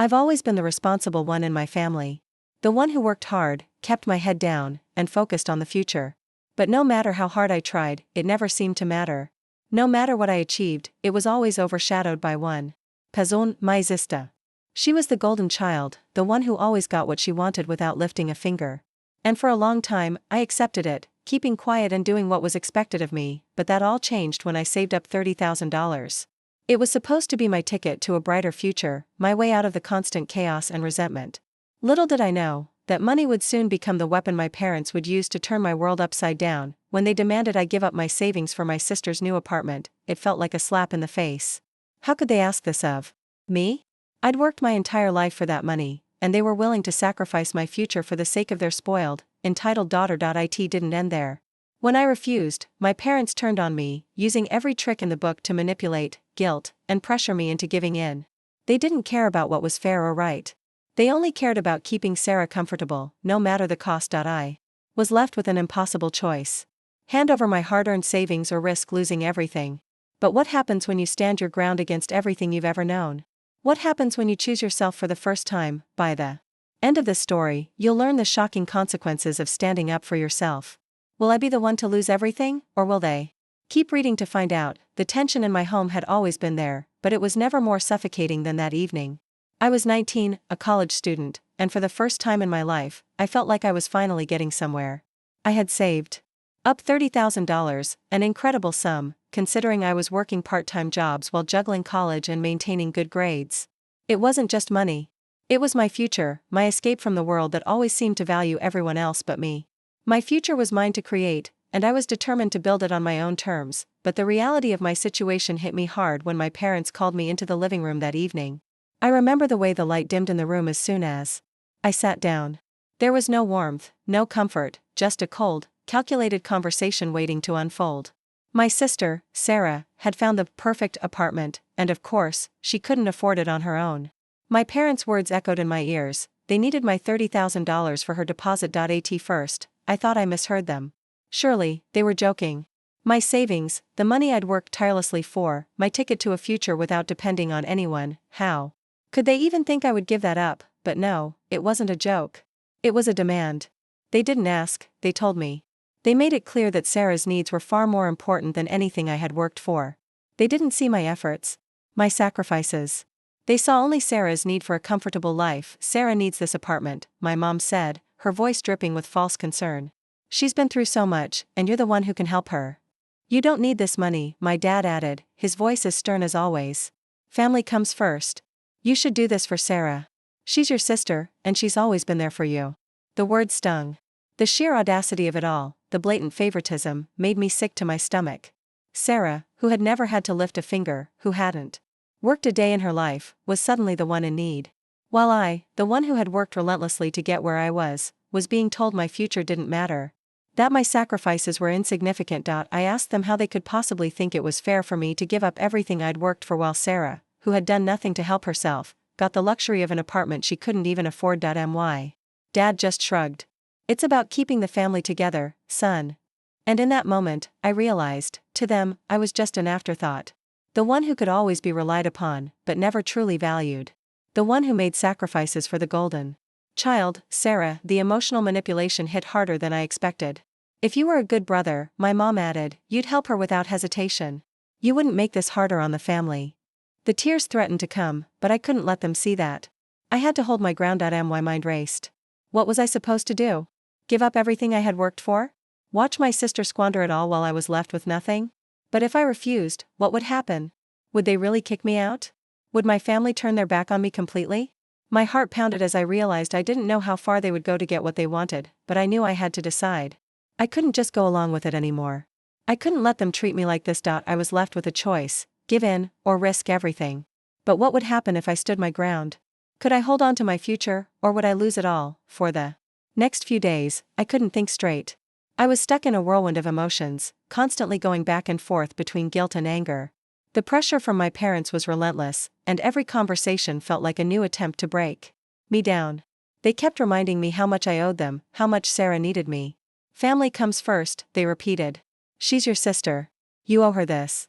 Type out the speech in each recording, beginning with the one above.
I've always been the responsible one in my family. The one who worked hard, kept my head down, and focused on the future. But no matter how hard I tried, it never seemed to matter. No matter what I achieved, it was always overshadowed by one. Person mais esta. She was the golden child, the one who always got what she wanted without lifting a finger. And for a long time, I accepted it, keeping quiet and doing what was expected of me, but that all changed when I saved up $30,000. It was supposed to be my ticket to a brighter future, my way out of the constant chaos and resentment. Little did I know that money would soon become the weapon my parents would use to turn my world upside down. When they demanded I give up my savings for my sister's new apartment, it felt like a slap in the face. How could they ask this of me? I'd worked my entire life for that money, and they were willing to sacrifice my future for the sake of their spoiled, entitled daughter. It didn't end there. When I refused, my parents turned on me, using every trick in the book to manipulate, guilt, and pressure me into giving in. They didn't care about what was fair or right. They only cared about keeping Sarah comfortable, no matter the cost. I was left with an impossible choice. Hand over my hard-earned savings or risk losing everything. But what happens when you stand your ground against everything you've ever known? What happens when you choose yourself for the first time? By the end of this story, you'll learn the shocking consequences of standing up for yourself. Will I be the one to lose everything, or will they? Keep reading to find out. The tension in my home had always been there, but it was never more suffocating than that evening. I was 19, a college student, and for the first time in my life, I felt like I was finally getting somewhere. I had saved up $30,000, an incredible sum, considering I was working part-time jobs while juggling college and maintaining good grades. It wasn't just money. It was my future, my escape from the world that always seemed to value everyone else but me. My future was mine to create, and I was determined to build it on my own terms, but the reality of my situation hit me hard when my parents called me into the living room that evening. I remember the way the light dimmed in the room as soon as I sat down. There was no warmth, no comfort, just a cold, calculated conversation waiting to unfold. My sister, Sarah, had found the perfect apartment, and of course, she couldn't afford it on her own. My parents' words echoed in my ears. They needed my $30,000 for her deposit. At first, I thought I misheard them. Surely, they were joking. My savings, the money I'd worked tirelessly for, my ticket to a future without depending on anyone, how could they even think I would give that up? But no, it wasn't a joke. It was a demand. They didn't ask, they told me. They made it clear that Sarah's needs were far more important than anything I had worked for. They didn't see my efforts, my sacrifices. They saw only Sarah's need for a comfortable life. Sarah needs this apartment, my mom said, her voice dripping with false concern. She's been through so much, and you're the one who can help her. You don't need this money, my dad added, his voice as stern as always. Family comes first. You should do this for Sarah. She's your sister, and she's always been there for you. The word stung. The sheer audacity of it all, the blatant favoritism, made me sick to my stomach. Sarah, who had never had to lift a finger, who hadn't worked a day in her life, was suddenly the one in need. While I, the one who had worked relentlessly to get where I was being told my future didn't matter. That my sacrifices were insignificant. I asked them how they could possibly think it was fair for me to give up everything I'd worked for while Sarah, who had done nothing to help herself, got the luxury of an apartment she couldn't even afford. My dad just shrugged. It's about keeping the family together, son. And in that moment, I realized, to them, I was just an afterthought. The one who could always be relied upon, but never truly valued. The one who made sacrifices for the golden child, Sarah. The emotional manipulation hit harder than I expected. If you were a good brother, my mom added, you'd help her without hesitation. You wouldn't make this harder on the family. The tears threatened to come, but I couldn't let them see that. I had to hold my ground. My mind raced. What was I supposed to do? Give up everything I had worked for? Watch my sister squander it all while I was left with nothing? But if I refused, what would happen? Would they really kick me out? Would my family turn their back on me completely? My heart pounded as I realized I didn't know how far they would go to get what they wanted, but I knew I had to decide. I couldn't just go along with it anymore. I couldn't let them treat me like this. I was left with a choice, give in, or risk everything. But what would happen if I stood my ground? Could I hold on to my future, or would I lose it all? For the next few days, I couldn't think straight. I was stuck in a whirlwind of emotions, constantly going back and forth between guilt and anger. The pressure from my parents was relentless, and every conversation felt like a new attempt to break me down. They kept reminding me how much I owed them, how much Sarah needed me. Family comes first, they repeated. She's your sister. You owe her this.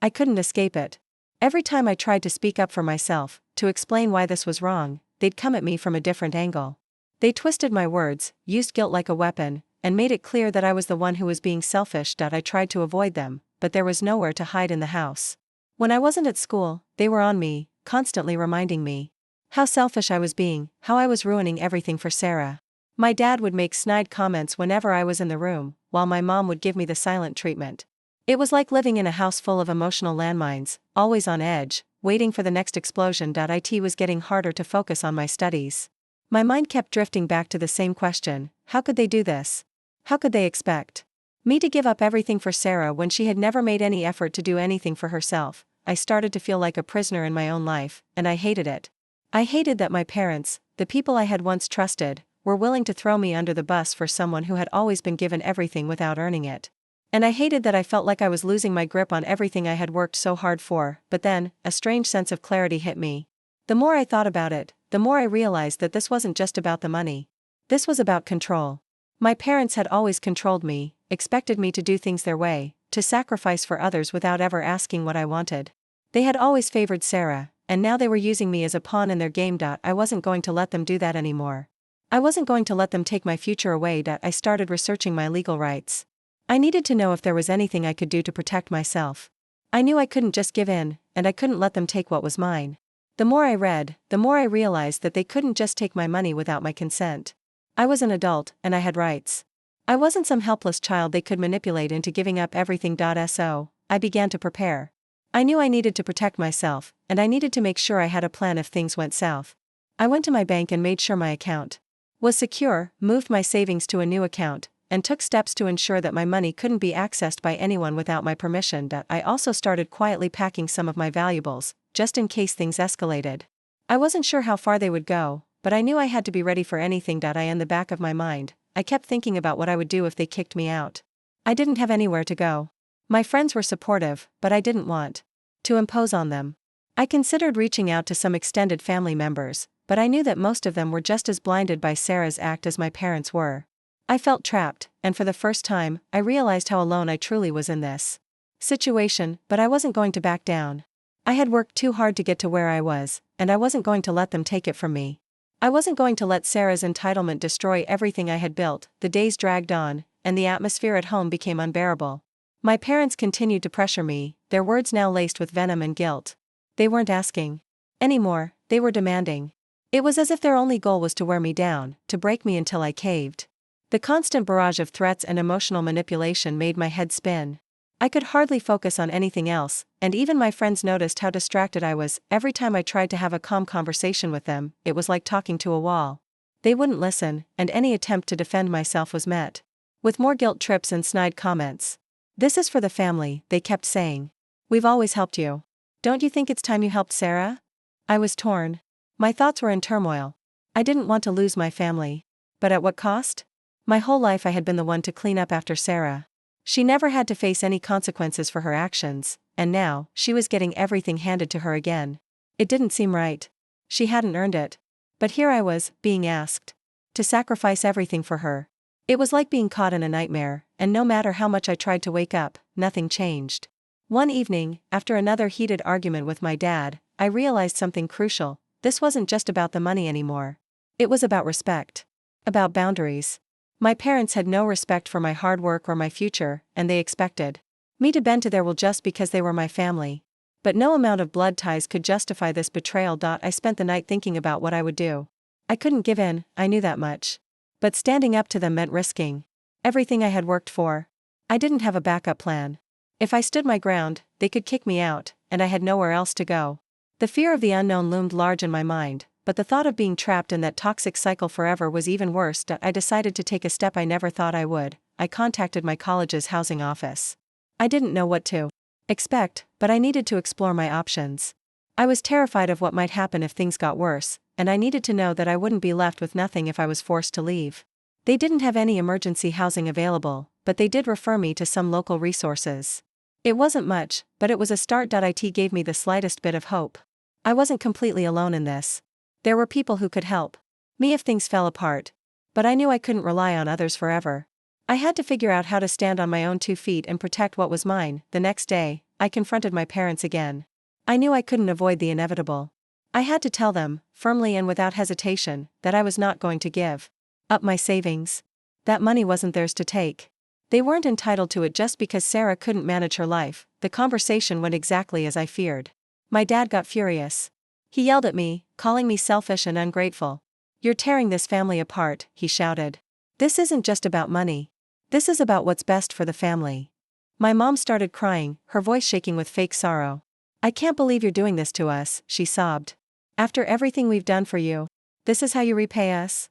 I couldn't escape it. Every time I tried to speak up for myself, to explain why this was wrong, they'd come at me from a different angle. They twisted my words, used guilt like a weapon, and made it clear that I was the one who was being selfish. I tried to avoid them, but there was nowhere to hide in the house. When I wasn't at school, they were on me, constantly reminding me how selfish I was being, how I was ruining everything for Sarah. My dad would make snide comments whenever I was in the room, while my mom would give me the silent treatment. It was like living in a house full of emotional landmines, always on edge, waiting for the next explosion. It was getting harder to focus on my studies. My mind kept drifting back to the same question: how could they do this? How could they expect me to give up everything for Sarah when she had never made any effort to do anything for herself? I started to feel like a prisoner in my own life, and I hated it. I hated that my parents, the people I had once trusted, were willing to throw me under the bus for someone who had always been given everything without earning it. And I hated that I felt like I was losing my grip on everything I had worked so hard for. But then, a strange sense of clarity hit me. The more I thought about it, the more I realized that this wasn't just about the money. This was about control. My parents had always controlled me, expected me to do things their way, to sacrifice for others without ever asking what I wanted. They had always favored Sarah, and now they were using me as a pawn in their game. I wasn't going to let them do that anymore. I wasn't going to let them take my future away. I started researching my legal rights. I needed to know if there was anything I could do to protect myself. I knew I couldn't just give in, and I couldn't let them take what was mine. The more I read, the more I realized that they couldn't just take my money without my consent. I was an adult, and I had rights. I wasn't some helpless child they could manipulate into giving up everything. So, I began to prepare. I knew I needed to protect myself, and I needed to make sure I had a plan if things went south. I went to my bank and made sure my account was secure, moved my savings to a new account, and took steps to ensure that my money couldn't be accessed by anyone without my permission. I also started quietly packing some of my valuables, just in case things escalated. I wasn't sure how far they would go, but I knew I had to be ready for anything. In the back of my mind, I kept thinking about what I would do if they kicked me out. I didn't have anywhere to go. My friends were supportive, but I didn't want to impose on them. I considered reaching out to some extended family members, but I knew that most of them were just as blinded by Sarah's act as my parents were. I felt trapped, and for the first time, I realized how alone I truly was in this situation. But I wasn't going to back down. I had worked too hard to get to where I was, and I wasn't going to let them take it from me. I wasn't going to let Sarah's entitlement destroy everything I had built. The days dragged on, and the atmosphere at home became unbearable. My parents continued to pressure me, their words now laced with venom and guilt. They weren't asking anymore, they were demanding. It was as if their only goal was to wear me down, to break me until I caved. The constant barrage of threats and emotional manipulation made my head spin. I could hardly focus on anything else, and even my friends noticed how distracted I was. Every time I tried to have a calm conversation with them, it was like talking to a wall. They wouldn't listen, and any attempt to defend myself was met with more guilt trips and snide comments. "This is for the family," they kept saying. "We've always helped you. Don't you think it's time you helped Sarah?" I was torn. My thoughts were in turmoil. I didn't want to lose my family. But at what cost? My whole life I had been the one to clean up after Sarah. She never had to face any consequences for her actions, and now, she was getting everything handed to her again. It didn't seem right. She hadn't earned it. But here I was, being asked to sacrifice everything for her. It was like being caught in a nightmare, and no matter how much I tried to wake up, nothing changed. One evening, after another heated argument with my dad, I realized something crucial. This wasn't just about the money anymore. It was about respect. About boundaries. My parents had no respect for my hard work or my future, and they expected me to bend to their will just because they were my family. But no amount of blood ties could justify this betrayal. I spent the night thinking about what I would do. I couldn't give in, I knew that much. But standing up to them meant risking everything I had worked for. I didn't have a backup plan. If I stood my ground, they could kick me out, and I had nowhere else to go. The fear of the unknown loomed large in my mind, but the thought of being trapped in that toxic cycle forever was even worse. I decided to take a step I never thought I would. I contacted my college's housing office. I didn't know what to expect, but I needed to explore my options. I was terrified of what might happen if things got worse, and I needed to know that I wouldn't be left with nothing if I was forced to leave. They didn't have any emergency housing available, but they did refer me to some local resources. It wasn't much, but it was a start. It gave me the slightest bit of hope. I wasn't completely alone in this. There were people who could help me if things fell apart. But I knew I couldn't rely on others forever. I had to figure out how to stand on my own 2 feet and protect what was mine. The next day, I confronted my parents again. I knew I couldn't avoid the inevitable. I had to tell them, firmly and without hesitation, that I was not going to give up my savings. That money wasn't theirs to take. They weren't entitled to it just because Sarah couldn't manage her life. The conversation went exactly as I feared. My dad got furious. He yelled at me, calling me selfish and ungrateful. "You're tearing this family apart," he shouted. "This isn't just about money. This is about what's best for the family." My mom started crying, her voice shaking with fake sorrow. "I can't believe you're doing this to us," she sobbed. "After everything we've done for you, this is how you repay us?"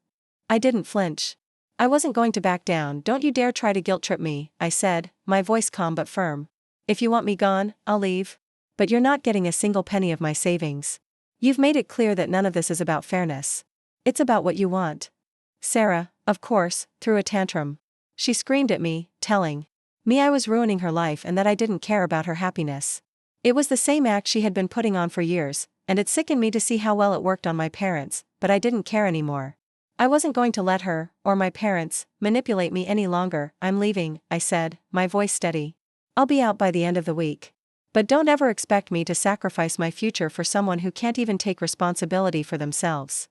I didn't flinch. I wasn't going to back down. "Don't you dare try to guilt-trip me," I said, my voice calm but firm. "If you want me gone, I'll leave. But you're not getting a single penny of my savings. You've made it clear that none of this is about fairness. It's about what you want." Sarah, of course, threw a tantrum. She screamed at me, telling me I was ruining her life and that I didn't care about her happiness. It was the same act she had been putting on for years, and it sickened me to see how well it worked on my parents, but I didn't care anymore. I wasn't going to let her, or my parents, manipulate me any longer. "I'm leaving," I said, my voice steady. "I'll be out by the end of the week. But don't ever expect me to sacrifice my future for someone who can't even take responsibility for themselves."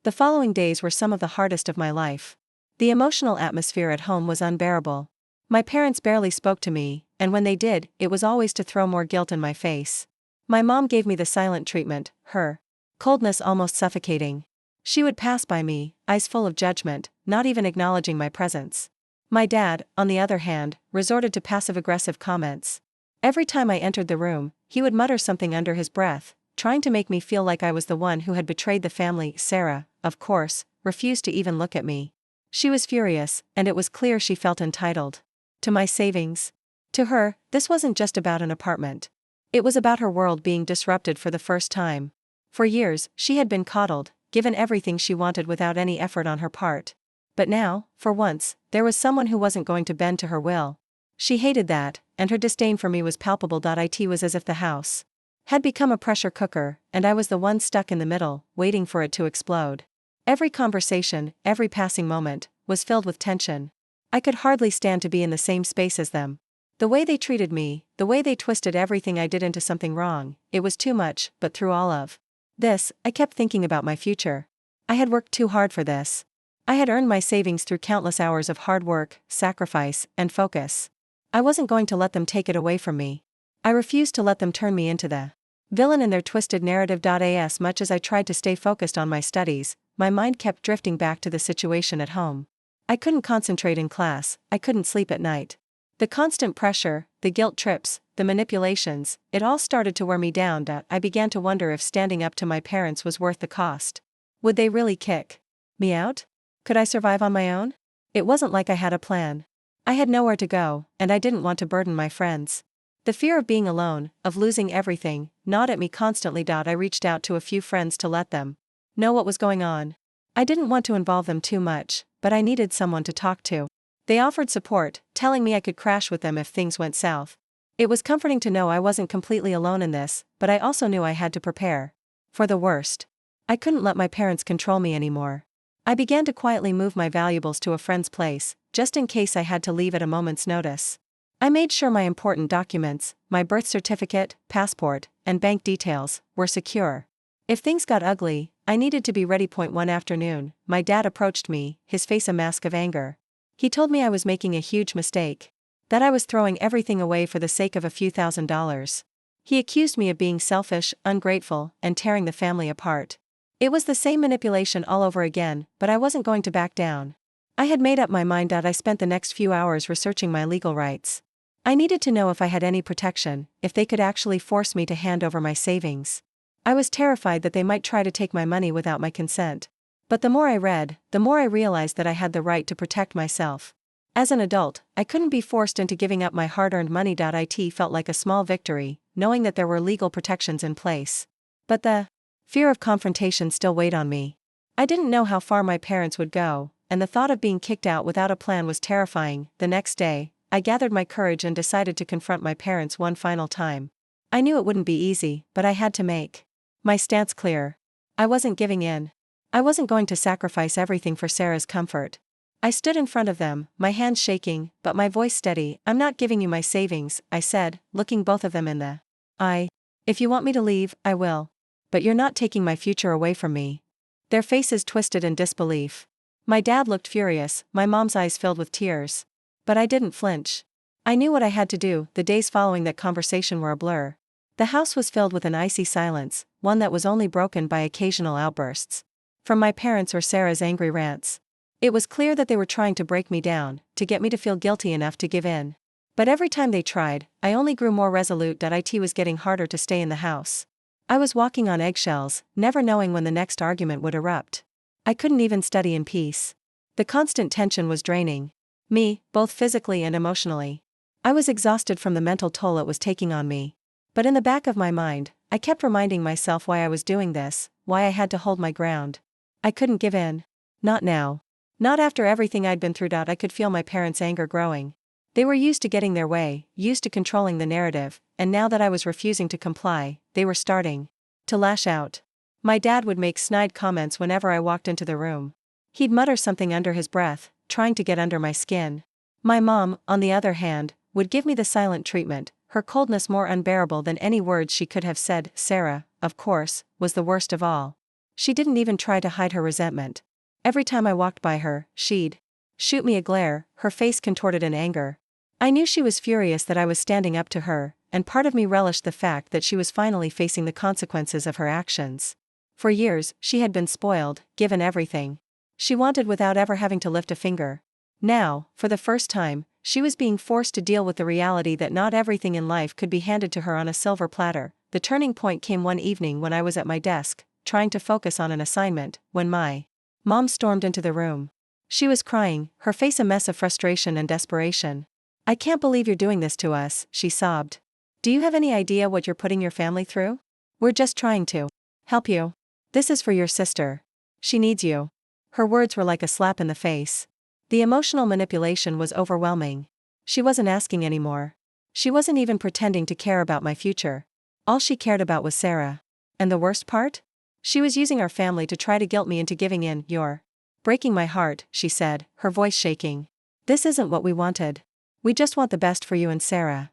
The following days were some of the hardest of my life. The emotional atmosphere at home was unbearable. My parents barely spoke to me, and when they did, it was always to throw more guilt in my face. My mom gave me the silent treatment, her coldness almost suffocating. She would pass by me, eyes full of judgment, not even acknowledging my presence. My dad, on the other hand, resorted to passive-aggressive comments. Every time I entered the room, he would mutter something under his breath, trying to make me feel like I was the one who had betrayed the family. Sarah, of course, refused to even look at me. She was furious, and it was clear she felt entitled to my savings. To her, this wasn't just about an apartment. It was about her world being disrupted for the first time. For years, she had been coddled, given everything she wanted without any effort on her part. But now, for once, there was someone who wasn't going to bend to her will. She hated that, and her disdain for me was palpable. It was as if the house had become a pressure cooker, and I was the one stuck in the middle, waiting for it to explode. Every conversation, every passing moment, was filled with tension. I could hardly stand to be in the same space as them. The way they treated me, the way they twisted everything I did into something wrong, it was too much. But through all of this, I kept thinking about my future. I had worked too hard for this. I had earned my savings through countless hours of hard work, sacrifice, and focus. I wasn't going to let them take it away from me. I refused to let them turn me into the villain in their twisted narrative. As much as I tried to stay focused on my studies, my mind kept drifting back to the situation at home. I couldn't concentrate in class, I couldn't sleep at night. The constant pressure, the guilt trips, the manipulations, it all started to wear me down. I began to wonder if standing up to my parents was worth the cost. Would they really kick me out? Could I survive on my own? It wasn't like I had a plan. I had nowhere to go, and I didn't want to burden my friends. The fear of being alone, of losing everything, gnawed at me constantly. I reached out to a few friends to let them know what was going on. I didn't want to involve them too much, but I needed someone to talk to. They offered support, telling me I could crash with them if things went south. It was comforting to know I wasn't completely alone in this, but I also knew I had to prepare for the worst. I couldn't let my parents control me anymore. I began to quietly move my valuables to a friend's place, just in case I had to leave at a moment's notice. I made sure my important documents, my birth certificate, passport, and bank details, were secure. If things got ugly, I needed to be ready. One afternoon, my dad approached me, his face a mask of anger. He told me I was making a huge mistake. That I was throwing everything away for the sake of a few $1,000s. He accused me of being selfish, ungrateful, and tearing the family apart. It was the same manipulation all over again, but I wasn't going to back down. I had made up my mind. I spent the next few hours researching my legal rights. I needed to know if I had any protection, if they could actually force me to hand over my savings. I was terrified that they might try to take my money without my consent. But the more I read, the more I realized that I had the right to protect myself. As an adult, I couldn't be forced into giving up my hard-earned money. It felt like a small victory, knowing that there were legal protections in place. But the fear of confrontation still weighed on me. I didn't know how far my parents would go, and the thought of being kicked out without a plan was terrifying. The next day, I gathered my courage and decided to confront my parents one final time. I knew it wouldn't be easy, but I had to make my stance clear. I wasn't giving in. I wasn't going to sacrifice everything for Sarah's comfort. I stood in front of them, my hands shaking, but my voice steady. "I'm not giving you my savings," I said, looking both of them in the eye. If you want me to leave, I will. But you're not taking my future away from me. Their faces twisted in disbelief. My dad looked furious, my mom's eyes filled with tears. But I didn't flinch. I knew what I had to do. The days following that conversation were a blur. The house was filled with an icy silence, one that was only broken by occasional outbursts from my parents or Sarah's angry rants. It was clear that they were trying to break me down, to get me to feel guilty enough to give in. But every time they tried, I only grew more resolute that it was getting harder to stay in the house. I was walking on eggshells, never knowing when the next argument would erupt. I couldn't even study in peace. The constant tension was draining me, both physically and emotionally. I was exhausted from the mental toll it was taking on me. But in the back of my mind, I kept reminding myself why I was doing this, why I had to hold my ground. I couldn't give in. Not now. Not after everything I'd been through. I could feel my parents' anger growing. They were used to getting their way, used to controlling the narrative, and now that I was refusing to comply, they were starting to lash out. My dad would make snide comments whenever I walked into the room. He'd mutter something under his breath, trying to get under my skin. My mom, on the other hand, would give me the silent treatment, her coldness more unbearable than any words she could have said. Sarah, of course, was the worst of all. She didn't even try to hide her resentment. Every time I walked by her, she'd shoot me a glare, her face contorted in anger. I knew she was furious that I was standing up to her, and part of me relished the fact that she was finally facing the consequences of her actions. For years, she had been spoiled, given everything she wanted without ever having to lift a finger. Now, for the first time, she was being forced to deal with the reality that not everything in life could be handed to her on a silver platter. The turning point came one evening when I was at my desk, trying to focus on an assignment, when my mom stormed into the room. She was crying, her face a mess of frustration and desperation. "I can't believe you're doing this to us," she sobbed. "Do you have any idea what you're putting your family through? We're just trying to help you. This is for your sister. She needs you." Her words were like a slap in the face. The emotional manipulation was overwhelming. She wasn't asking anymore. She wasn't even pretending to care about my future. All she cared about was Sarah. And the worst part? She was using our family to try to guilt me into giving in. "You're breaking my heart," she said, her voice shaking. "This isn't what we wanted. We just want the best for you and Sarah."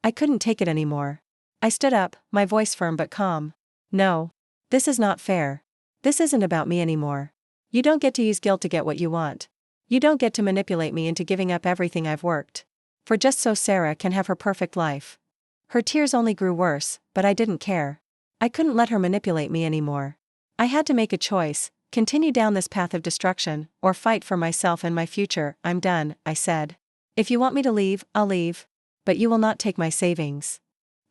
I couldn't take it anymore. I stood up, my voice firm but calm. "No. This is not fair. This isn't about me anymore. You don't get to use guilt to get what you want. You don't get to manipulate me into giving up everything I've worked for just so Sarah can have her perfect life." Her tears only grew worse, but I didn't care. I couldn't let her manipulate me anymore. I had to make a choice, continue down this path of destruction, or fight for myself and my future. "I'm done," I said. "If you want me to leave, I'll leave. But you will not take my savings."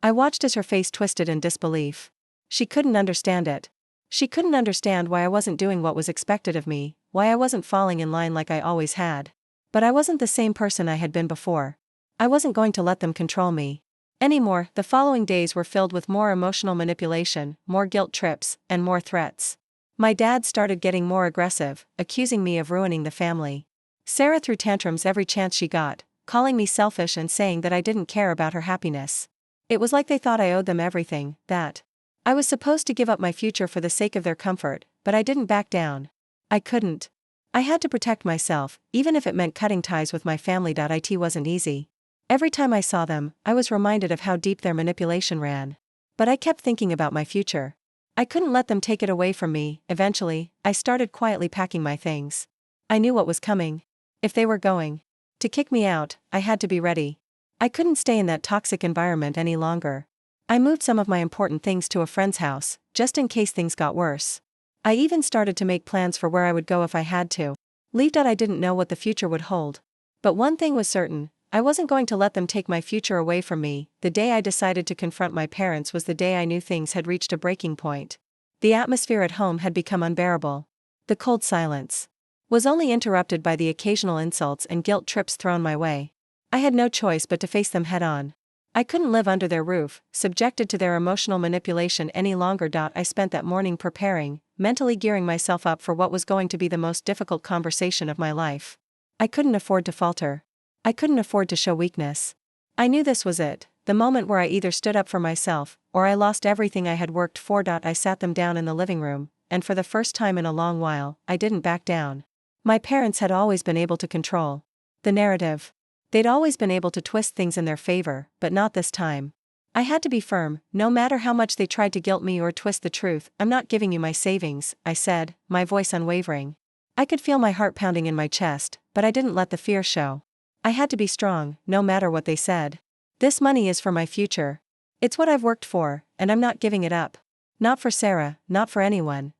I watched as her face twisted in disbelief. She couldn't understand it. She couldn't understand why I wasn't doing what was expected of me, why I wasn't falling in line like I always had. But I wasn't the same person I had been before. I wasn't going to let them control me anymore. The following days were filled with more emotional manipulation, more guilt trips, and more threats. My dad started getting more aggressive, accusing me of ruining the family. Sarah threw tantrums every chance she got, calling me selfish and saying that I didn't care about her happiness. It was like they thought I owed them everything, that I was supposed to give up my future for the sake of their comfort, but I didn't back down. I couldn't. I had to protect myself, even if it meant cutting ties with my family. It wasn't easy. Every time I saw them, I was reminded of how deep their manipulation ran. But I kept thinking about my future. I couldn't let them take it away from me. Eventually, I started quietly packing my things. I knew what was coming. If they were going to kick me out, I had to be ready. I couldn't stay in that toxic environment any longer. I moved some of my important things to a friend's house, just in case things got worse. I even started to make plans for where I would go if I had to leave. I didn't know what the future would hold. But one thing was certain, I wasn't going to let them take my future away from me. The day I decided to confront my parents was the day I knew things had reached a breaking point. The atmosphere at home had become unbearable. The cold silence was only interrupted by the occasional insults and guilt trips thrown my way. I had no choice but to face them head on. I couldn't live under their roof, subjected to their emotional manipulation any longer. I spent that morning preparing, mentally gearing myself up for what was going to be the most difficult conversation of my life. I couldn't afford to falter. I couldn't afford to show weakness. I knew this was it, the moment where I either stood up for myself, or I lost everything I had worked for. I sat them down in the living room, and for the first time in a long while, I didn't back down. My parents had always been able to control the narrative. They'd always been able to twist things in their favor, but not this time. I had to be firm, no matter how much they tried to guilt me or twist the truth. I'm not giving you my savings, I said, my voice unwavering. I could feel my heart pounding in my chest, but I didn't let the fear show. I had to be strong, no matter what they said. This money is for my future. It's what I've worked for, and I'm not giving it up. Not for Sarah, not for anyone.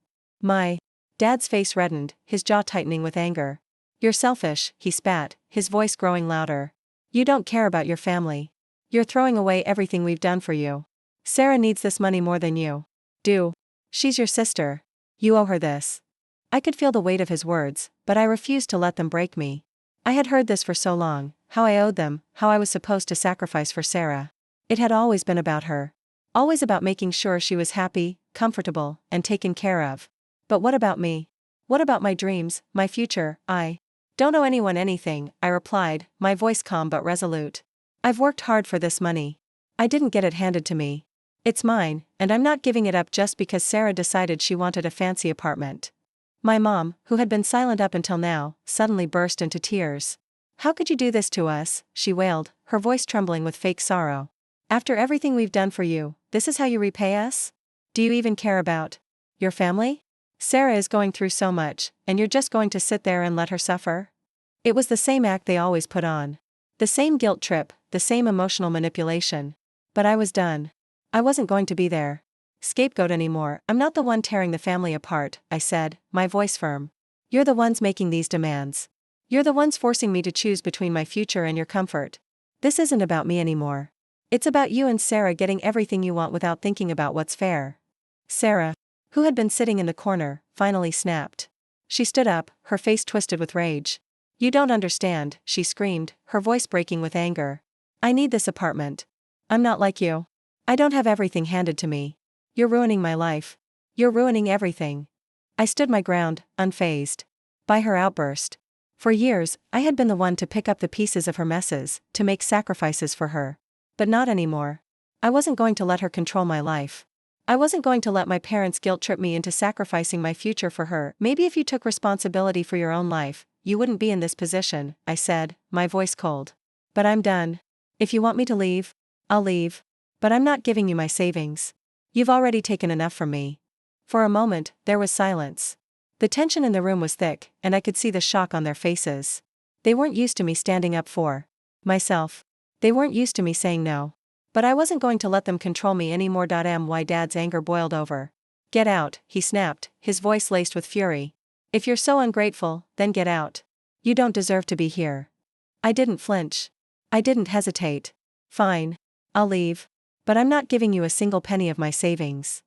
My dad's face reddened, his jaw tightening with anger. You're selfish, he spat, his voice growing louder. You don't care about your family. You're throwing away everything we've done for you. Sarah needs this money more than you do. She's your sister. You owe her this. I could feel the weight of his words, but I refused to let them break me. I had heard this for so long, how I owed them, how I was supposed to sacrifice for Sarah. It had always been about her. Always about making sure she was happy, comfortable, and taken care of. But what about me? What about my dreams, my future? I don't owe anyone anything, I replied, my voice calm but resolute. I've worked hard for this money. I didn't get it handed to me. It's mine, and I'm not giving it up just because Sarah decided she wanted a fancy apartment. My mom, who had been silent up until now, suddenly burst into tears. How could you do this to us? She wailed, her voice trembling with fake sorrow. After everything we've done for you, this is how you repay us? Do you even care about your family? Sarah is going through so much, and you're just going to sit there and let her suffer? It was the same act they always put on. The same guilt trip, the same emotional manipulation. But I was done. I wasn't going to be their scapegoat anymore. I'm not the one tearing the family apart, I said, my voice firm. You're the ones making these demands. You're the ones forcing me to choose between my future and your comfort. This isn't about me anymore. It's about you and Sarah getting everything you want without thinking about what's fair. Sarah, who had been sitting in the corner, finally snapped. She stood up, her face twisted with rage. You don't understand, she screamed, her voice breaking with anger. I need this apartment. I'm not like you. I don't have everything handed to me. You're ruining my life. You're ruining everything. I stood my ground, unfazed by her outburst. For years, I had been the one to pick up the pieces of her messes, to make sacrifices for her. But not anymore. I wasn't going to let her control my life. I wasn't going to let my parents guilt trip me into sacrificing my future for her. Maybe if you took responsibility for your own life, you wouldn't be in this position, I said, my voice cold. But I'm done. If you want me to leave, I'll leave. But I'm not giving you my savings. You've already taken enough from me. For a moment, there was silence. The tension in the room was thick, and I could see the shock on their faces. They weren't used to me standing up for myself. They weren't used to me saying no. But I wasn't going to let them control me anymore. My dad's anger boiled over. Get out, he snapped, his voice laced with fury. If you're so ungrateful, then get out. You don't deserve to be here. I didn't flinch. I didn't hesitate. Fine. I'll leave. But I'm not giving you a single penny of my savings.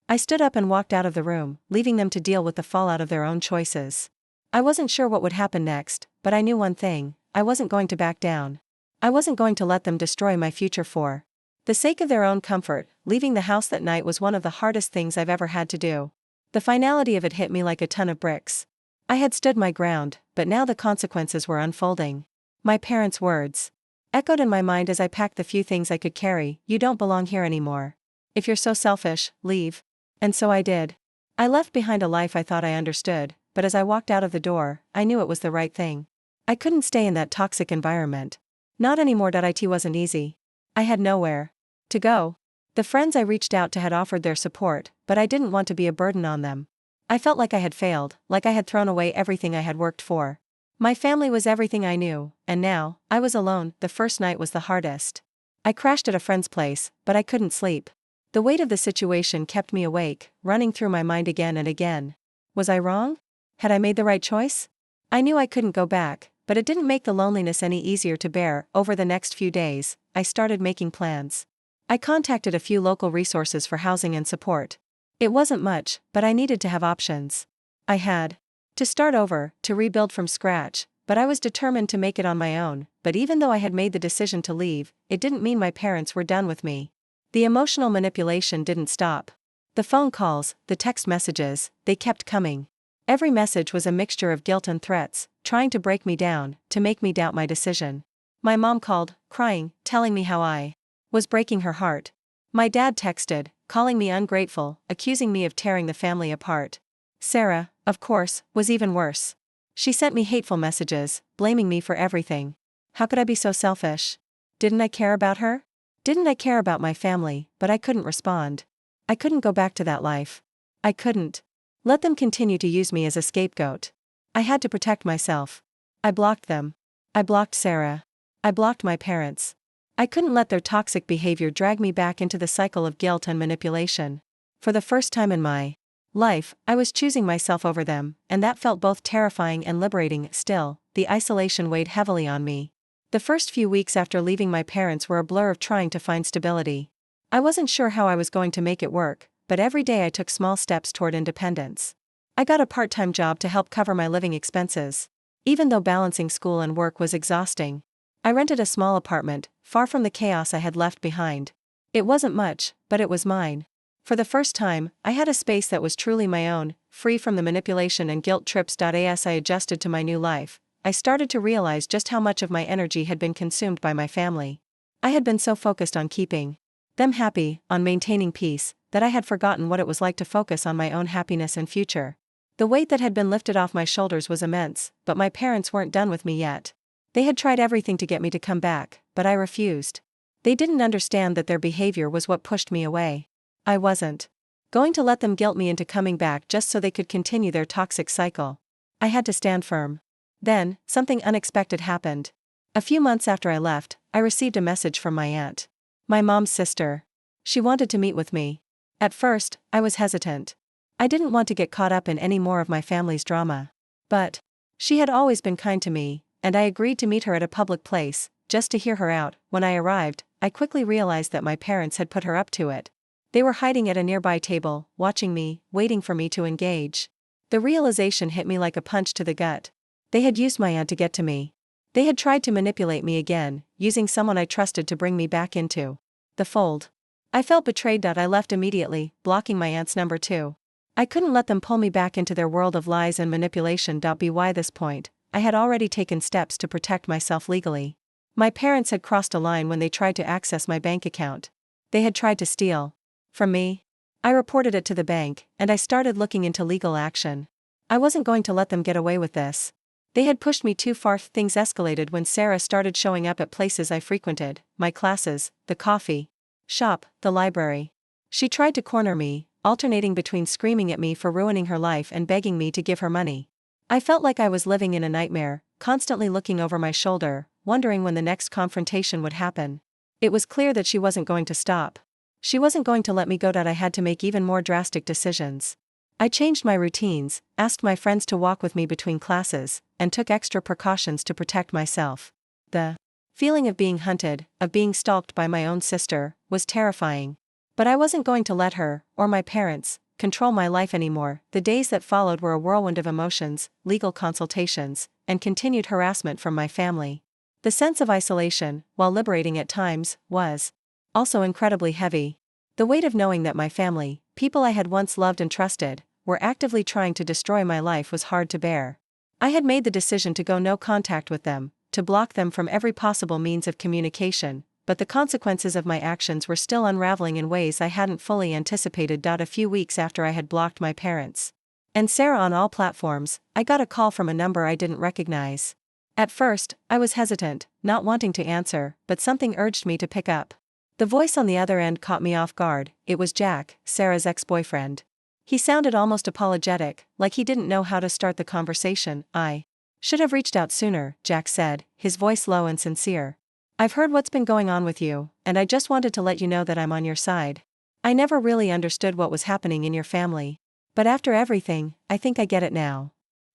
I stood up and walked out of the room, leaving them to deal with the fallout of their own choices. I wasn't sure what would happen next, but I knew one thing, I wasn't going to back down. I wasn't going to let them destroy my future for the sake of their own comfort. Leaving the house that night was one of the hardest things I've ever had to do. The finality of it hit me like a ton of bricks. I had stood my ground, but now the consequences were unfolding. My parents' words echoed in my mind as I packed the few things I could carry. You don't belong here anymore. If you're so selfish, leave. And so I did. I left behind a life I thought I understood, but as I walked out of the door, I knew it was the right thing. I couldn't stay in that toxic environment. Not anymore. It wasn't easy. I had nowhere to go. The friends I reached out to had offered their support, but I didn't want to be a burden on them. I felt like I had failed, like I had thrown away everything I had worked for. My family was everything I knew, and now, I was alone. The first night was the hardest. I crashed at a friend's place, but I couldn't sleep. The weight of the situation kept me awake, running through my mind again and again. Was I wrong? Had I made the right choice? I knew I couldn't go back, but it didn't make the loneliness any easier to bear. Over the next few days, I started making plans. I contacted a few local resources for housing and support. It wasn't much, but I needed to have options. I had to start over, to rebuild from scratch, but I was determined to make it on my own. But even though I had made the decision to leave, it didn't mean my parents were done with me. The emotional manipulation didn't stop. The phone calls, the text messages, they kept coming. Every message was a mixture of guilt and threats, trying to break me down, to make me doubt my decision. My mom called, crying, telling me how I was breaking her heart. My dad texted, calling me ungrateful, accusing me of tearing the family apart. Sarah, of course, was even worse. She sent me hateful messages, blaming me for everything. How could I be so selfish? Didn't I care about her? Didn't I care about my family, but I couldn't respond. I couldn't go back to that life. I couldn't let them continue to use me as a scapegoat. I had to protect myself. I blocked them. I blocked Sarah. I blocked my parents. I couldn't let their toxic behavior drag me back into the cycle of guilt and manipulation. For the first time in my life, I was choosing myself over them, and that felt both terrifying and liberating. Still, the isolation weighed heavily on me. The first few weeks after leaving my parents were a blur of trying to find stability. I wasn't sure how I was going to make it work, but every day I took small steps toward independence. I got a part-time job to help cover my living expenses. Even though balancing school and work was exhausting, I rented a small apartment, far from the chaos I had left behind. It wasn't much, but it was mine. For the first time, I had a space that was truly my own, free from the manipulation and guilt trips. As I adjusted to my new life, I started to realize just how much of my energy had been consumed by my family. I had been so focused on keeping them happy, on maintaining peace, that I had forgotten what it was like to focus on my own happiness and future. The weight that had been lifted off my shoulders was immense, but my parents weren't done with me yet. They had tried everything to get me to come back, but I refused. They didn't understand that their behavior was what pushed me away. I wasn't going to let them guilt me into coming back just so they could continue their toxic cycle. I had to stand firm. Then, something unexpected happened. A few months after I left, I received a message from my aunt. My mom's sister. She wanted to meet with me. At first, I was hesitant. I didn't want to get caught up in any more of my family's drama. But she had always been kind to me, and I agreed to meet her at a public place, just to hear her out. When I arrived, I quickly realized that my parents had put her up to it. They were hiding at a nearby table, watching me, waiting for me to engage. The realization hit me like a punch to the gut. They had used my aunt to get to me. They had tried to manipulate me again, using someone I trusted to bring me back into the fold. I felt betrayed. I left immediately, blocking my aunt's number too. I couldn't let them pull me back into their world of lies and manipulation. By this point, I had already taken steps to protect myself legally. My parents had crossed a line when they tried to access my bank account. They had tried to steal from me. I reported it to the bank, and I started looking into legal action. I wasn't going to let them get away with this. They had pushed me too far. Things escalated when Sarah started showing up at places I frequented, my classes, the coffee shop, the library. She tried to corner me, alternating between screaming at me for ruining her life and begging me to give her money. I felt like I was living in a nightmare, constantly looking over my shoulder, wondering when the next confrontation would happen. It was clear that she wasn't going to stop. She wasn't going to let me go. I had to make even more drastic decisions. I changed my routines, asked my friends to walk with me between classes, and took extra precautions to protect myself. The feeling of being hunted, of being stalked by my own sister, was terrifying. But I wasn't going to let her, or my parents, control my life anymore. The days that followed were a whirlwind of emotions, legal consultations, and continued harassment from my family. The sense of isolation, while liberating at times, was also incredibly heavy. The weight of knowing that my family, people I had once loved and trusted, were actively trying to destroy my life was hard to bear. I had made the decision to go no contact with them, to block them from every possible means of communication, but the consequences of my actions were still unraveling in ways I hadn't fully anticipated. A few weeks after I had blocked my parents and Sarah on all platforms, I got a call from a number I didn't recognize. At first, I was hesitant, not wanting to answer, but something urged me to pick up. The voice on the other end caught me off guard. It was Jack, Sarah's ex-boyfriend. He sounded almost apologetic, like he didn't know how to start the conversation. I should have reached out sooner, Jack said, his voice low and sincere. I've heard what's been going on with you, and I just wanted to let you know that I'm on your side. I never really understood what was happening in your family. But after everything, I think I get it now.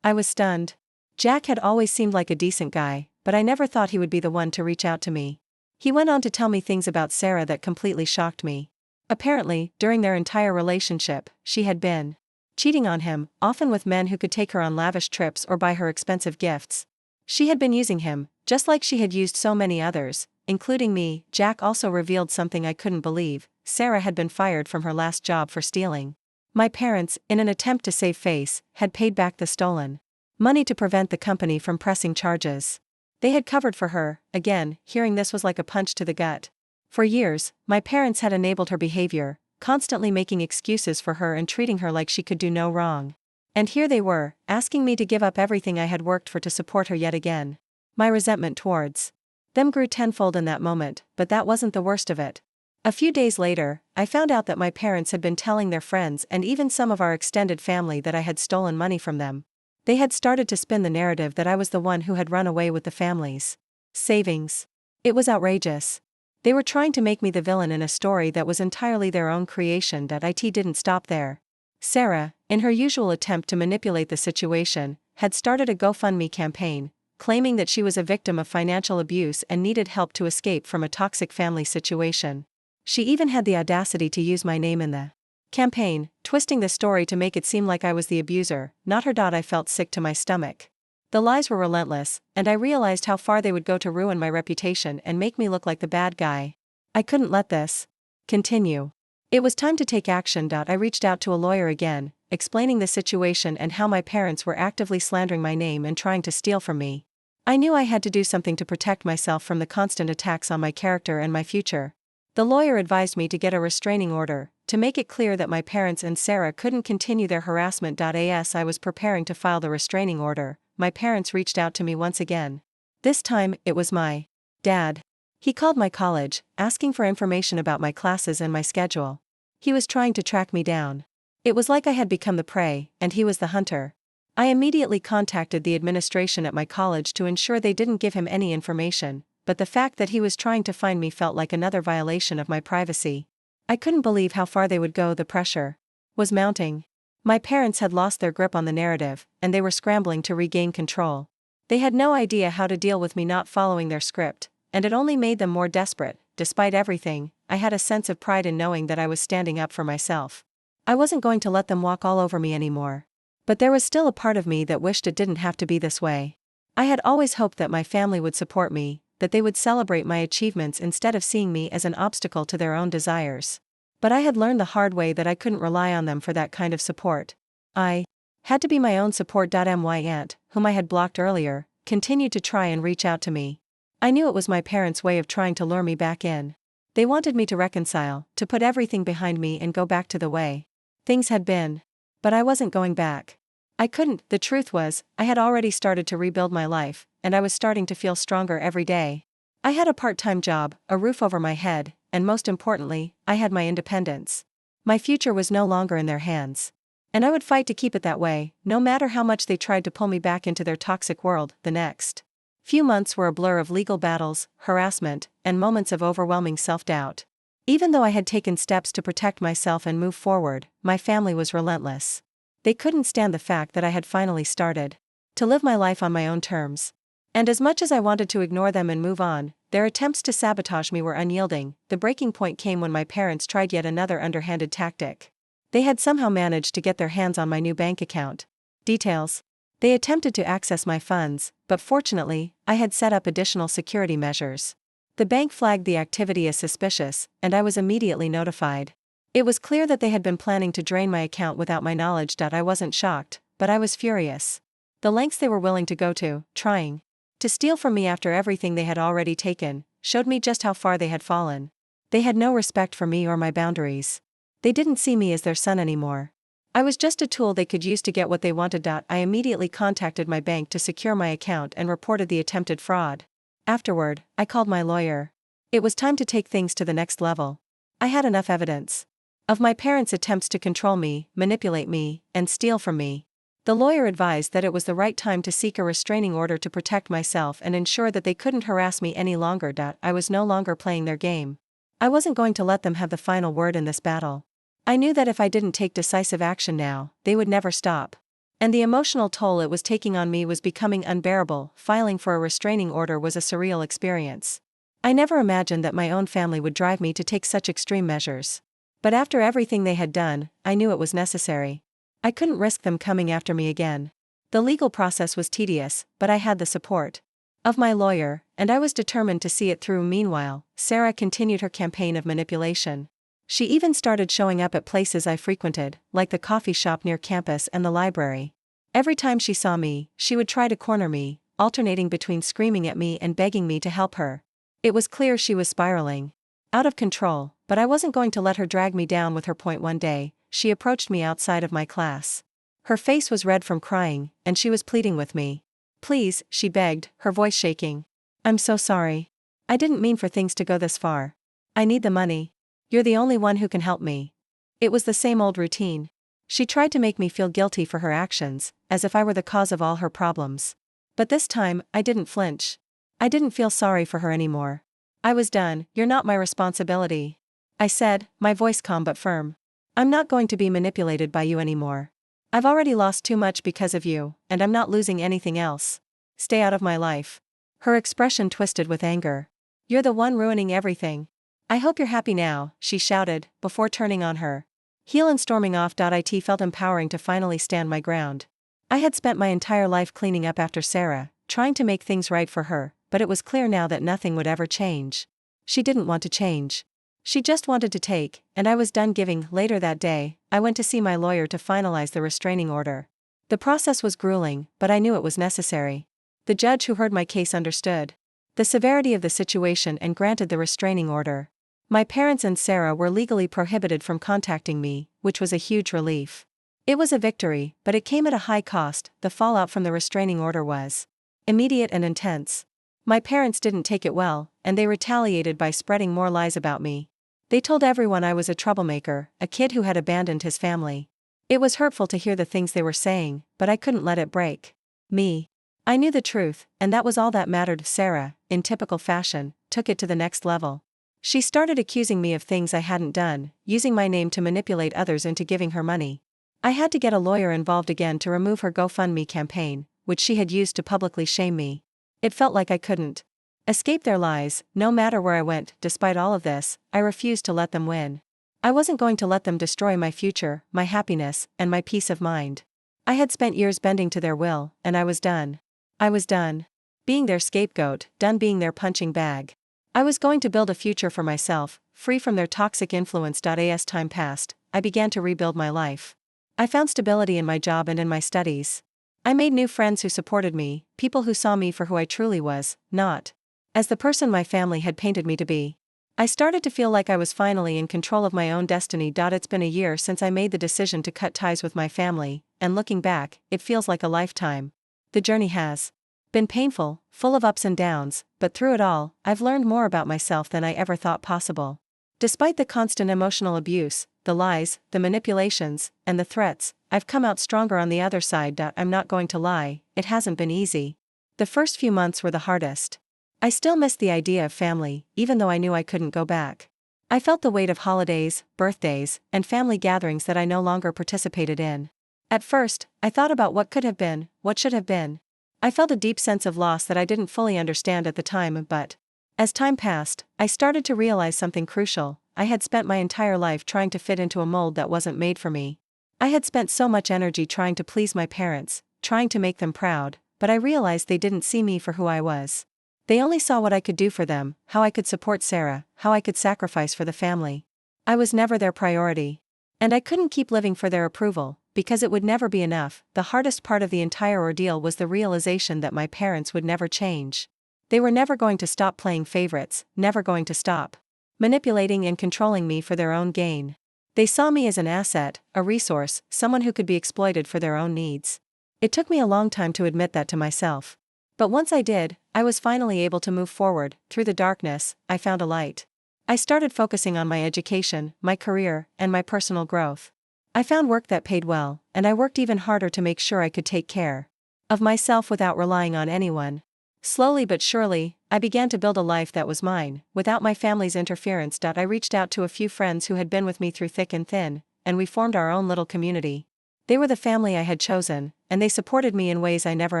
I was stunned. Jack had always seemed like a decent guy, but I never thought he would be the one to reach out to me. He went on to tell me things about Sarah that completely shocked me. Apparently, during their entire relationship, she had been cheating on him, often with men who could take her on lavish trips or buy her expensive gifts. She had been using him, just like she had used so many others, including me. Jack also revealed something I couldn't believe. Sarah had been fired from her last job for stealing. My parents, in an attempt to save face, had paid back the stolen money to prevent the company from pressing charges. They had covered for her. Again, hearing this was like a punch to the gut. For years, my parents had enabled her behavior, constantly making excuses for her and treating her like she could do no wrong. And here they were, asking me to give up everything I had worked for to support her yet again. My resentment towards Them grew tenfold in that moment, but that wasn't the worst of it. A few days later, I found out that my parents had been telling their friends and even some of our extended family that I had stolen money from them. They had started to spin the narrative that I was the one who had run away with the family's savings. It was outrageous. They were trying to make me the villain in a story that was entirely their own creation. It didn't stop there. Sarah, in her usual attempt to manipulate the situation, had started a GoFundMe campaign, claiming that she was a victim of financial abuse and needed help to escape from a toxic family situation. She even had the audacity to use my name in the campaign, twisting the story to make it seem like I was the abuser, not her. I felt sick to my stomach. The lies were relentless, and I realized how far they would go to ruin my reputation and make me look like the bad guy. I couldn't let this continue. It was time to take action. I reached out to a lawyer again, explaining the situation and how my parents were actively slandering my name and trying to steal from me. I knew I had to do something to protect myself from the constant attacks on my character and my future. The lawyer advised me to get a restraining order, to make it clear that my parents and Sarah couldn't continue their harassment. As I was preparing to file the restraining order, my parents reached out to me once again. This time, it was my dad. He called my college, asking for information about my classes and my schedule. He was trying to track me down. It was like I had become the prey, and he was the hunter. I immediately contacted the administration at my college to ensure they didn't give him any information, but the fact that he was trying to find me felt like another violation of my privacy. I couldn't believe how far they would go. The pressure was mounting. My parents had lost their grip on the narrative, and they were scrambling to regain control. They had no idea how to deal with me not following their script, and it only made them more desperate. Despite everything, I had a sense of pride in knowing that I was standing up for myself. I wasn't going to let them walk all over me anymore. But there was still a part of me that wished it didn't have to be this way. I had always hoped that my family would support me, that they would celebrate my achievements instead of seeing me as an obstacle to their own desires. But I had learned the hard way that I couldn't rely on them for that kind of support. I had to be my own support. My aunt, whom I had blocked earlier, continued to try and reach out to me. I knew it was my parents' way of trying to lure me back in. They wanted me to reconcile, to put everything behind me and go back to the way things had been. But I wasn't going back. I couldn't. The truth was, I had already started to rebuild my life, and I was starting to feel stronger every day. I had a part-time job, a roof over my head, and most importantly, I had my independence. My future was no longer in their hands. And I would fight to keep it that way, no matter how much they tried to pull me back into their toxic world. The next few months were a blur of legal battles, harassment, and moments of overwhelming self-doubt. Even though I had taken steps to protect myself and move forward, my family was relentless. They couldn't stand the fact that I had finally started to live my life on my own terms. And as much as I wanted to ignore them and move on, their attempts to sabotage me were unyielding. The breaking point came when my parents tried yet another underhanded tactic. They had somehow managed to get their hands on my new bank account details. They attempted to access my funds, but fortunately, I had set up additional security measures. The bank flagged the activity as suspicious, and I was immediately notified. It was clear that they had been planning to drain my account without my knowledge. I wasn't shocked, but I was furious. The lengths they were willing to go to, trying to steal from me after everything they had already taken, showed me just how far they had fallen. They had no respect for me or my boundaries. They didn't see me as their son anymore. I was just a tool they could use to get what they wanted. I immediately contacted my bank to secure my account and reported the attempted fraud. Afterward, I called my lawyer. It was time to take things to the next level. I had enough evidence of my parents' attempts to control me, manipulate me, and steal from me. The lawyer advised that it was the right time to seek a restraining order to protect myself and ensure that they couldn't harass me any longer. I was no longer playing their game. I wasn't going to let them have the final word in this battle. I knew that if I didn't take decisive action now, they would never stop. And the emotional toll it was taking on me was becoming unbearable. Filing for a restraining order was a surreal experience. I never imagined that my own family would drive me to take such extreme measures. But after everything they had done, I knew it was necessary. I couldn't risk them coming after me again. The legal process was tedious, but I had the support of my lawyer, and I was determined to see it through. Meanwhile, Sarah continued her campaign of manipulation. She even started showing up at places I frequented, like the coffee shop near campus and the library. Every time she saw me, she would try to corner me, alternating between screaming at me and begging me to help her. It was clear she was spiraling out of control, but I wasn't going to let her drag me down with her. One day, she approached me outside of my class. Her face was red from crying, and she was pleading with me. "Please," she begged, her voice shaking. "I'm so sorry. I didn't mean for things to go this far. I need the money. You're the only one who can help me. It was the same old routine. She tried to make me feel guilty for her actions, as if I were the cause of all her problems. But this time, I didn't flinch. I didn't feel sorry for her anymore. I was done. You're not my responsibility, I said, my voice calm but firm. I'm not going to be manipulated by you anymore. I've already lost too much because of you, and I'm not losing anything else. Stay out of my life. Her expression twisted with anger. You're the one ruining everything. I hope you're happy now, she shouted, before turning on her heel and storming off. It felt empowering to finally stand my ground. I had spent my entire life cleaning up after Sarah, trying to make things right for her, but it was clear now that nothing would ever change. She didn't want to change. She just wanted to take, and I was done giving. Later that day, I went to see my lawyer to finalize the restraining order. The process was grueling, but I knew it was necessary. The judge who heard my case understood the severity of the situation and granted the restraining order. My parents and Sarah were legally prohibited from contacting me, which was a huge relief. It was a victory, but it came at a high cost. The fallout from the restraining order was immediate and intense. My parents didn't take it well, and they retaliated by spreading more lies about me. They told everyone I was a troublemaker, a kid who had abandoned his family. It was hurtful to hear the things they were saying, but I couldn't let it break me. I knew the truth, and that was all that mattered. Sarah, in typical fashion, took it to the next level. She started accusing me of things I hadn't done, using my name to manipulate others into giving her money. I had to get a lawyer involved again to remove her GoFundMe campaign, which she had used to publicly shame me. It felt like I couldn't escape their lies, no matter where I went. Despite all of this, I refused to let them win. I wasn't going to let them destroy my future, my happiness, and my peace of mind. I had spent years bending to their will, and I was done. I was done being their scapegoat, done being their punching bag. I was going to build a future for myself, free from their toxic influence. As time passed, I began to rebuild my life. I found stability in my job and in my studies. I made new friends who supported me, people who saw me for who I truly was, not as the person my family had painted me to be. I started to feel like I was finally in control of my own destiny. It's been a year since I made the decision to cut ties with my family, and looking back, it feels like a lifetime. The journey has been painful, full of ups and downs, but through it all, I've learned more about myself than I ever thought possible. Despite the constant emotional abuse, the lies, the manipulations, and the threats, I've come out stronger on the other side. I'm not going to lie, it hasn't been easy. The first few months were the hardest. I still missed the idea of family, even though I knew I couldn't go back. I felt the weight of holidays, birthdays, and family gatherings that I no longer participated in. At first, I thought about what could have been, what should have been. I felt a deep sense of loss that I didn't fully understand at the time, but as time passed, I started to realize something crucial. I had spent my entire life trying to fit into a mold that wasn't made for me. I had spent so much energy trying to please my parents, trying to make them proud, but I realized they didn't see me for who I was. They only saw what I could do for them, how I could support Sarah, how I could sacrifice for the family. I was never their priority. And I couldn't keep living for their approval, because it would never be enough. The hardest part of the entire ordeal was the realization that my parents would never change. They were never going to stop playing favorites, never going to stop manipulating and controlling me for their own gain. They saw me as an asset, a resource, someone who could be exploited for their own needs. It took me a long time to admit that to myself. But once I did, I was finally able to move forward. Through the darkness, I found a light. I started focusing on my education, my career, and my personal growth. I found work that paid well, and I worked even harder to make sure I could take care of myself without relying on anyone. Slowly but surely, I began to build a life that was mine, without my family's interference. I reached out to a few friends who had been with me through thick and thin, and we formed our own little community. They were the family I had chosen, and they supported me in ways I never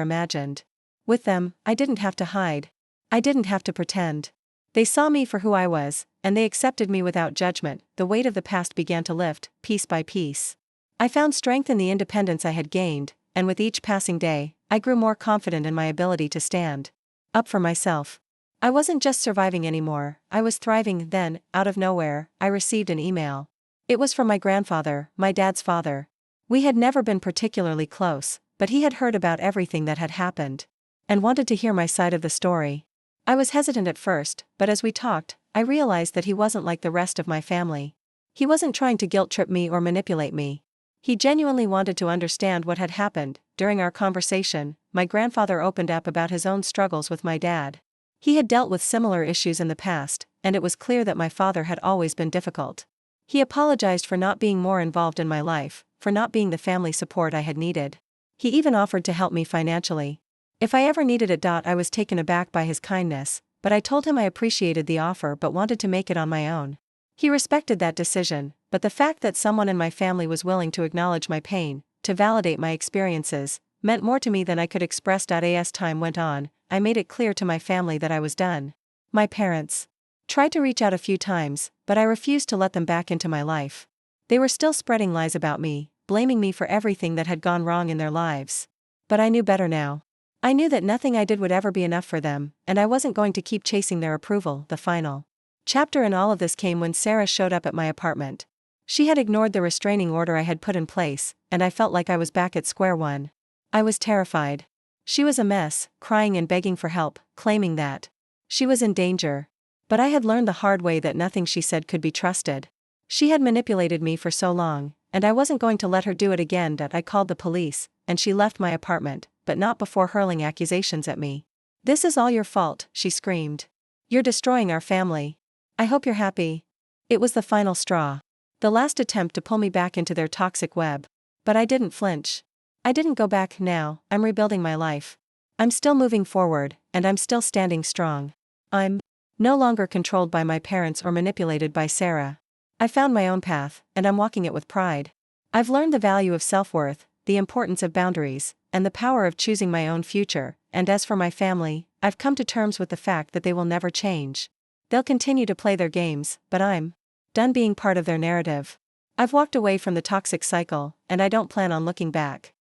imagined. With them, I didn't have to hide. I didn't have to pretend. They saw me for who I was, and they accepted me without judgment. The weight of the past began to lift, piece by piece. I found strength in the independence I had gained, and with each passing day, I grew more confident in my ability to stand up for myself. I wasn't just surviving anymore, I was thriving. Then, out of nowhere, I received an email. It was from my grandfather, my dad's father. We had never been particularly close, but he had heard about everything that had happened and wanted to hear my side of the story. I was hesitant at first, but as we talked, I realized that he wasn't like the rest of my family. He wasn't trying to guilt-trip me or manipulate me. He genuinely wanted to understand what had happened. During our conversation, my grandfather opened up about his own struggles with my dad. He had dealt with similar issues in the past, and it was clear that my father had always been difficult. He apologized for not being more involved in my life, for not being the family support I had needed. He even offered to help me financially. If I ever needed it. I was taken aback by his kindness, but I told him I appreciated the offer but wanted to make it on my own. He respected that decision, but the fact that someone in my family was willing to acknowledge my pain, to validate my experiences, meant more to me than I could express. As time went on, I made it clear to my family that I was done. My parents tried to reach out a few times, but I refused to let them back into my life. They were still spreading lies about me, blaming me for everything that had gone wrong in their lives. But I knew better now. I knew that nothing I did would ever be enough for them, and I wasn't going to keep chasing their approval. The final chapter in all of this came when Sarah showed up at my apartment. She had ignored the restraining order I had put in place, and I felt like I was back at square one. I was terrified. She was a mess, crying and begging for help, claiming that she was in danger. But I had learned the hard way that nothing she said could be trusted. She had manipulated me for so long, and I wasn't going to let her do it again. I called the police, and she left my apartment, but not before hurling accusations at me. "This is all your fault," she screamed. "You're destroying our family. I hope you're happy." It was the final straw. The last attempt to pull me back into their toxic web. But I didn't flinch. I didn't go back. Now, I'm rebuilding my life. I'm still moving forward, and I'm still standing strong. I'm no longer controlled by my parents or manipulated by Sarah. I found my own path, and I'm walking it with pride. I've learned the value of self-worth, the importance of boundaries, and the power of choosing my own future, and as for my family, I've come to terms with the fact that they will never change. They'll continue to play their games, but I'm done being part of their narrative. I've walked away from the toxic cycle, and I don't plan on looking back.